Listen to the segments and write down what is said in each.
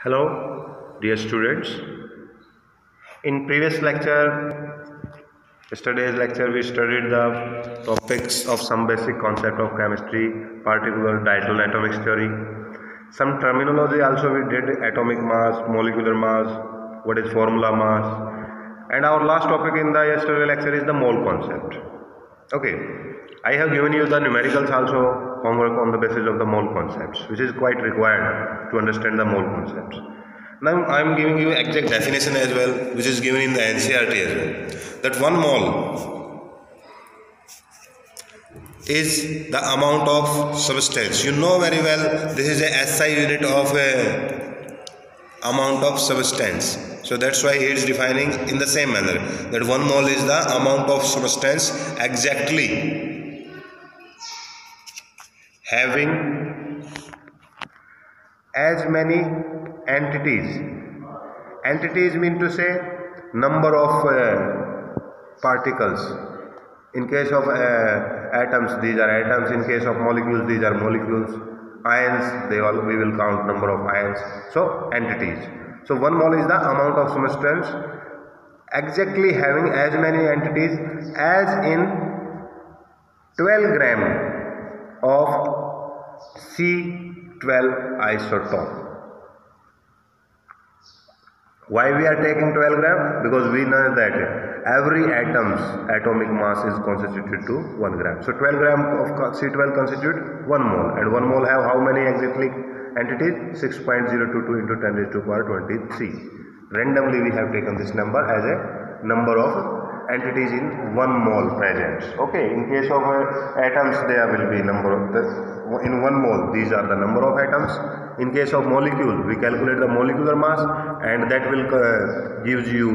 Hello, dear students. In previous yesterday's lecture, we studied the topics of some basic concept of chemistry, particular dietary and atomic theory. Some terminology also we did: atomic mass, molecular mass, what is formula mass, and our last topic in the yesterday lecture is the mole concept. Okay, I have given you the numericals also. Homework on the basis of the mole concepts, which is quite required to understand the mole concepts. Now I am giving you exact definition as well, which is given in the NCERT as well. That 1 mole is the amount of substance. You know very well this is a SI unit of amount of substance. So that's why it is defining in the same manner that 1 mole is the amount of substance exactly having as many entities. Entities mean to say number of particles. In case of atoms, these are atoms. In case of molecules, these are molecules. Ions, we will count number of ions. So entities. So 1 mole is the amount of substance exactly having as many entities as in 12 gram of C12 isotope. Why we are taking 12 gram? Because we know that every atom's atomic mass is constituted to 1 gram. So 12 gram of C12 constitute 1 mole, and 1 mole have how many exactly entities? 6.022 into 10 raised to power 23. Randomly we have taken this number as a number of entities in 1 mole present. Okay, in case of atoms there will be number of in 1 mole these are the number of atoms. In case of molecule we calculate the molecular mass, and that will gives you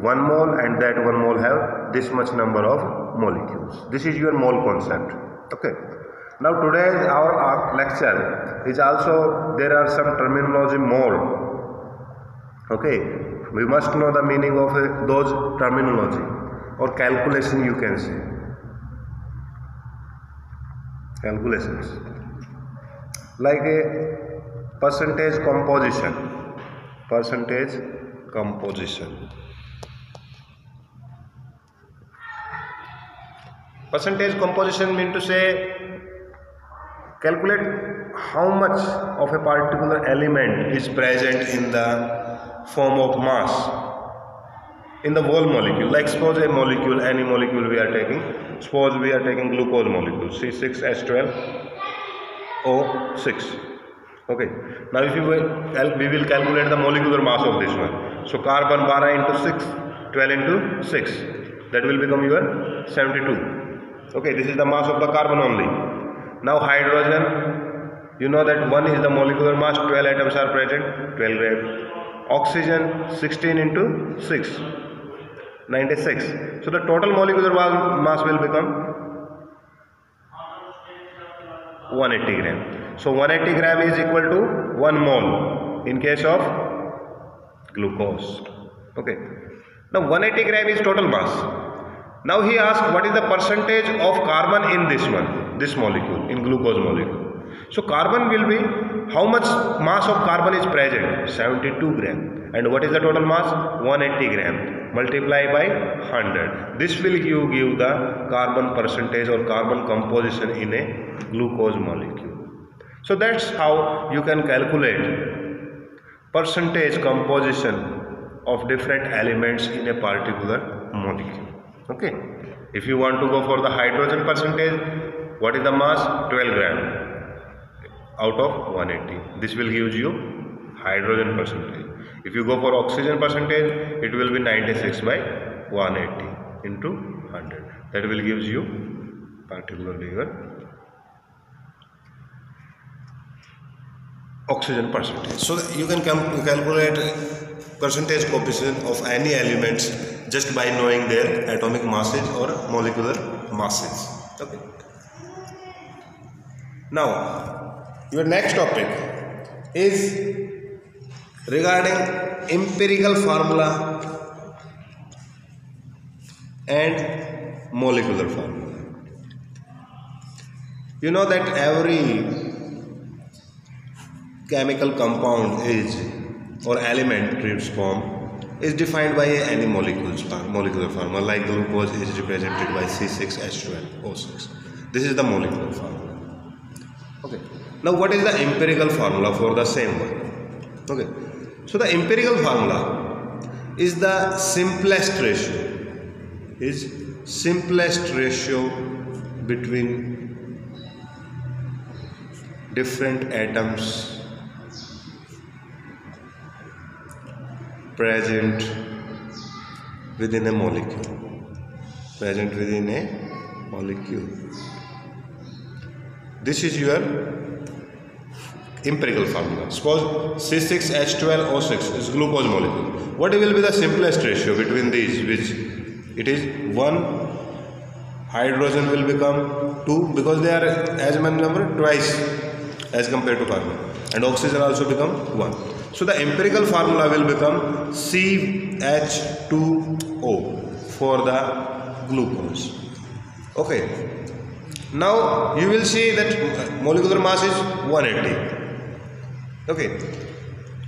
1 mole, and that 1 mole have this much number of molecules. This is your mole concept. Okay. Now today's our lecture is also there are some terminology more. Okay, we must know the meaning of those terminology or calculation, you can say calculations like a percentage composition. Percentage composition mean to say calculate how much of a particular element is present in the form of mass in the whole molecule. Like suppose a molecule, any molecule we are taking, suppose we are taking glucose molecule C6H12O6. Okay, now if we will calculate the molecular mass of this one. So carbon 12 into 6, 12 into 6, that will become your 72. Okay, this is the mass of the carbon only. Now hydrogen, you know that 1 is the molecular mass, 12 atoms are present, 12 grams. Oxygen 16 into 6, 96. So the total molecular mass will become 180 gram. So 180 gram is equal to 1 mole in case of glucose. Okay. Now 180 gram is total mass. Now he asked what is the percentage of carbon in this molecule, in glucose molecule. So carbon will be, how much mass of carbon is present? 72 gram. And what is the total mass? 180 gram. Multiply by 100. This will give the carbon percentage or carbon composition in a glucose molecule. So that's how you can calculate percentage composition of different elements in a particular molecule. Okay. If you want to go for the hydrogen percentage, what is the mass? 12 gram out of 180. This will give you hydrogen percentage. If you go for oxygen percentage, it will be 96 by 180 into 100. That will give you particularly your oxygen percentage. So you can calculate percentage coefficient of any elements just by knowing their atomic masses or molecular masses. Okay. Now, your next topic is regarding empirical formula and molecular formula. You know that every chemical compound is or elementary form is defined by any molecular formula, like glucose is represented by C6H12O6. This is the molecular formula. Okay. Now what is the empirical formula for the same one? Okay. So the empirical formula is the simplest ratio between different atoms present within a molecule. This is your empirical formula. Suppose C6H12O6 is glucose molecule. What will be the simplest ratio between these? Which it is 1. Hydrogen will become 2 because they are as many number twice as compared to carbon, and oxygen also become 1. So the empirical formula will become CH2O for the glucose. Okay. Now you will see that molecular mass is 180. Okay.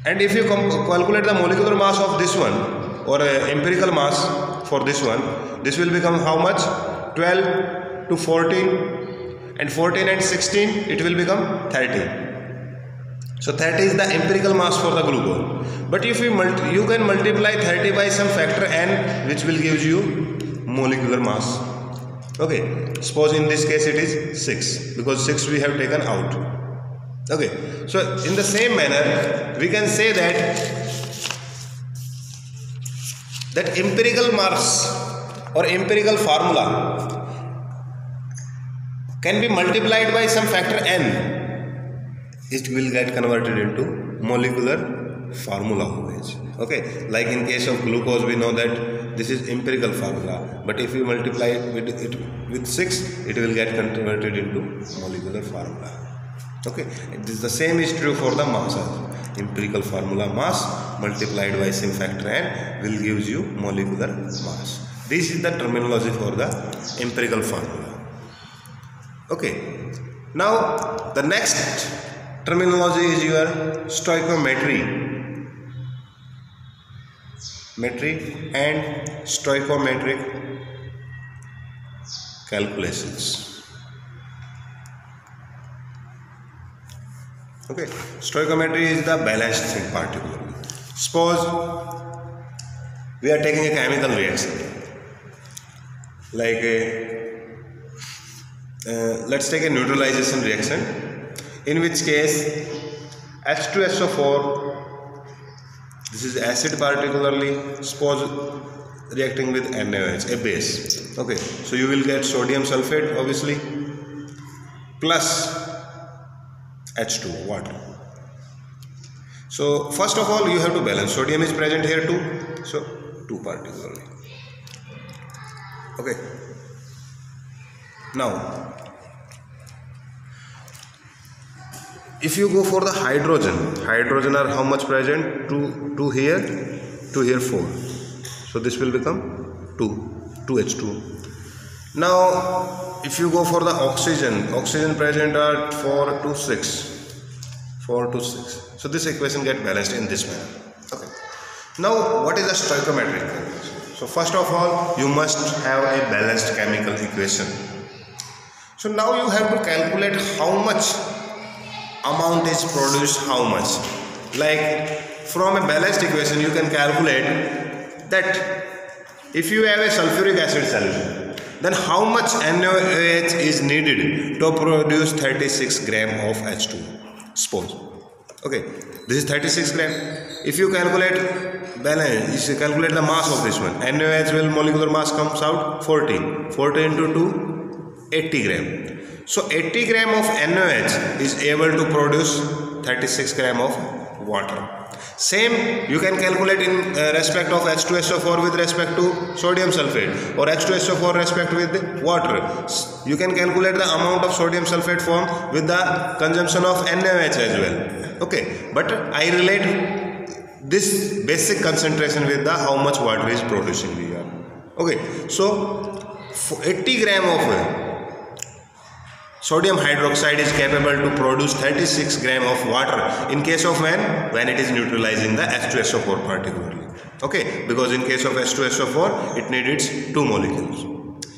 And if you calculate the molecular mass of this one, or empirical mass for this one, this will become how much? 12 to 14, and 14 and 16, it will become 30. So 30 is the empirical mass for the glucose. But if you can multiply 30 by some factor n, which will give you molecular mass. Okay, suppose in this case it is 6, because 6 we have taken out. Okay, so in the same manner we can say that empirical mass or empirical formula can be multiplied by some factor n. It will get converted into molecular formula. Okay, like in case of glucose we know that this is empirical formula, but if you multiply it with 6, it will get converted into molecular formula. Okay, the same is true for the mass. Empirical formula mass multiplied by some factor n will give you molecular mass. This is the terminology for the empirical formula. Okay, now the next terminology is your stoichiometry and stoichiometric calculations. Okay, stoichiometry is the balanced thing particularly. Suppose we are taking a chemical reaction, like let's take a neutralization reaction, in which case H2SO4, this is acid particularly, suppose reacting with NaOH, a base. Okay, so you will get sodium sulfate obviously plus H2O, water. So first of all you have to balance. Sodium is present here too, so 2 particularly. Okay, now if you go for the hydrogen are how much present? 2 here, 2 here, 4. So this will become 2H2. Now if you go for the oxygen present are 4 to 6. So this equation get balanced in this manner. Okay. Now what is the stoichiometric calculation? So first of all you must have a balanced chemical equation. So now you have to calculate how much amount is produced, how much. Like from a balanced equation you can calculate that if you have a sulfuric acid solution, then how much NaOH is needed to produce 36 gram of H2O. Suppose. Okay, this is 36 gram. If you calculate balance, you calculate the mass of this one. NaOH will molecular mass comes out 40. 40 into 2, 80 gram. So 80 gram of NaOH is able to produce 36 gram of water. Same you can calculate in respect of H2SO4 with respect to sodium sulfate, or H2SO4 respect with water. You can calculate the amount of sodium sulfate formed with the consumption of NaOH as well. Okay, but I relate this basic concentration with the how much water is producing here. Okay, so 80 gram of Sodium hydroxide is capable to produce 36 gram of water in case of when it is neutralizing the H2SO4 particularly. Okay, because in case of H2SO4 it needs 2 molecules.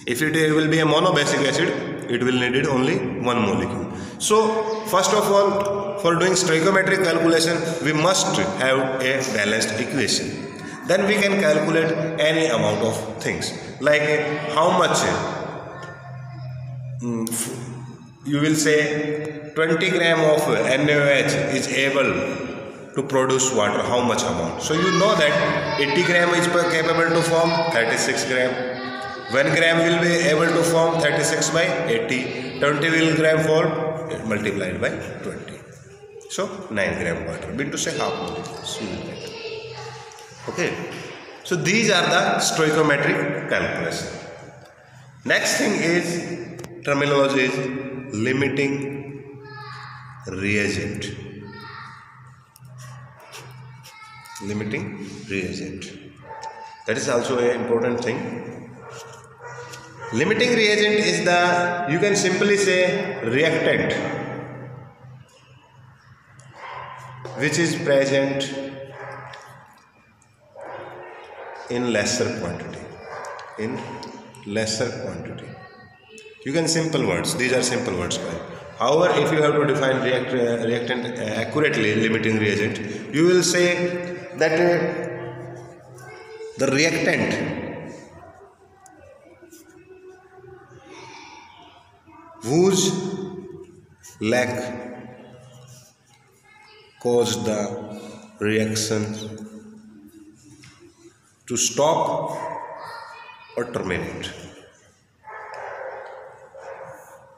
If it will be a monobasic acid, it will need only 1 molecule. So first of all, for doing stoichiometric calculation, we must have a balanced equation. Then we can calculate any amount of things, like how much you will say 20 gram of NaOH is able to produce water, how much amount. So you know that 80 gram is capable to form 36 gram. 1 gram will be able to form 36 by 80. 20 will gram for multiplied by 20. So 9 gram water, mean to say half molecules you will get. Okay. So these are the stoichiometric calculation. Next thing is terminology is limiting reagent. Limiting reagent. That is also an important thing. Limiting reagent is the, you can simply say, reactant which is present in lesser quantity. In lesser quantity. You can simple words. These are simple words. However, if you have to define reactant accurately, limiting reagent, you will say that the reactant whose lack caused the reaction to stop or terminate,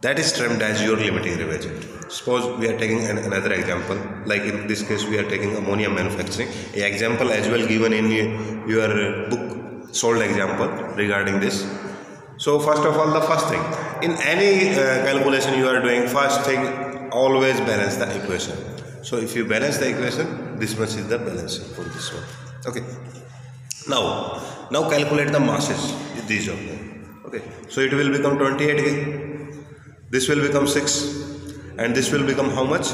that is termed as your limiting reagent. Suppose we are taking another example, like in this case we are taking ammonia manufacturing. An example as well given in your book, sold example regarding this. So first of all, the first thing, in any calculation you are doing, first thing, always balance the equation. So if you balance the equation, this much is the balancing for this one. Okay. Now calculate the masses, these of them. Okay. So it will become 28 again. This will become 6, and this will become how much?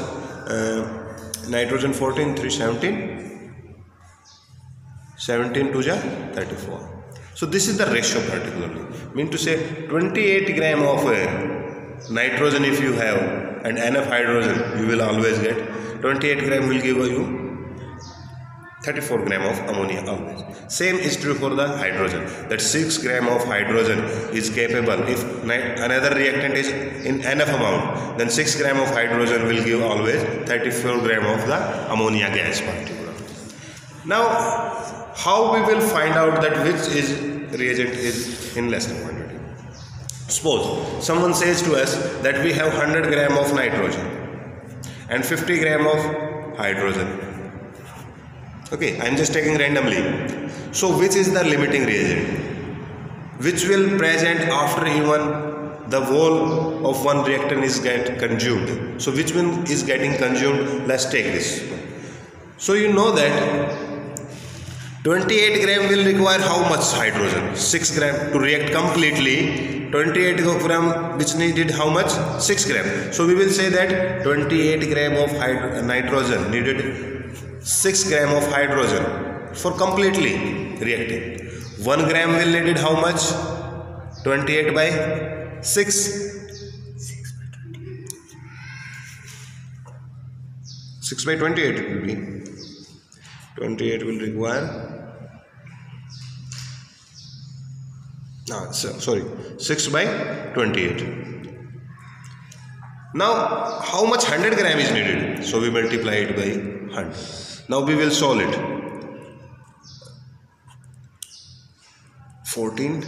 Nitrogen 14, 3, 17. 17 to 34. So this is the ratio particularly. Mean to say 28 gram of nitrogen if you have and enough hydrogen, you will always get 28 gram will give you 34 gram of ammonia always. Same is true for the hydrogen. That 6 gram of hydrogen is capable. If another reactant is in enough amount, then 6 gram of hydrogen will give always 34 gram of the ammonia gas particular. Now, how we will find out that which is reagent is in lesser quantity? Suppose someone says to us that we have 100 gram of nitrogen and 50 gram of hydrogen. Okay, I am just taking randomly. So which is the limiting reagent? Which will present after even the whole of one reactant is get consumed? So which one is getting consumed? Let's take this. So you know that 28 gram will require how much hydrogen? 6 gram to react completely. 28 gram which needed how much? 6 gram. So we will say that 28 gram of nitrogen needed 6 gram of hydrogen for completely reacting. 1 gram will needed how much? 28 by 6. 6 by 28 it will be. 28 will require. Sorry, 6 by 28. Now, how much 100 gram is needed? So we multiply it by 100. Now we will solve it. 14,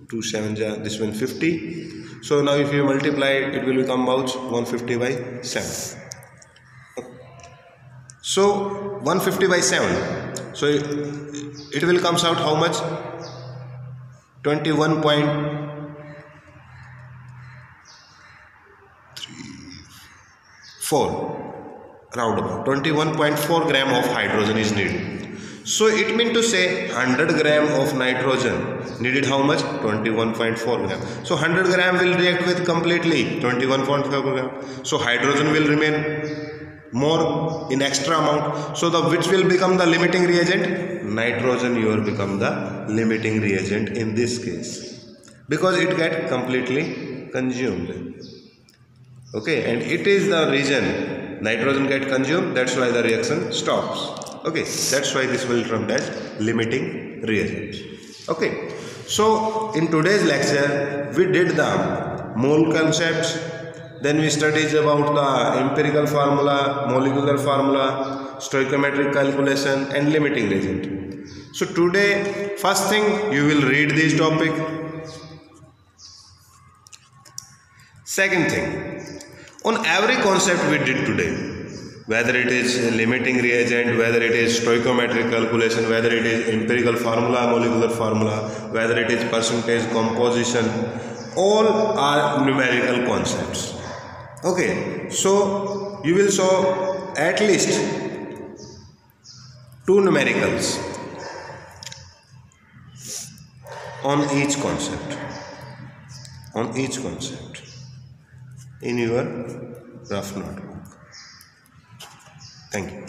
2 7, this one 50. So now if you multiply it, it will become about 150 by 7. So 150 by 7. So it will comes out how much? 21.4 roundabout 21.4 gram of hydrogen is needed. So it means to say 100 gram of nitrogen needed how much? 21.4 gram. So 100 gram will react with completely 21.4 gram. So hydrogen will remain more in extra amount. So the which will become the limiting reagent? Nitrogen will become the limiting reagent in this case, because it get completely consumed. Okay, and it is the reason nitrogen get consumed, that's why the reaction stops. Okay, that's why this will termed as limiting reagent. Okay, so in today's lecture we did the mole concepts, then we studied about the empirical formula, molecular formula, stoichiometric calculation and limiting reagent. So today first thing you will read this topic. Second thing, on every concept we did today, whether it is limiting reagent, whether it is stoichiometric calculation, whether it is empirical formula, molecular formula, whether it is percentage composition, all are numerical concepts. Okay, so you will show at least 2 numericals on each concept, in your rough notebook. Thank you.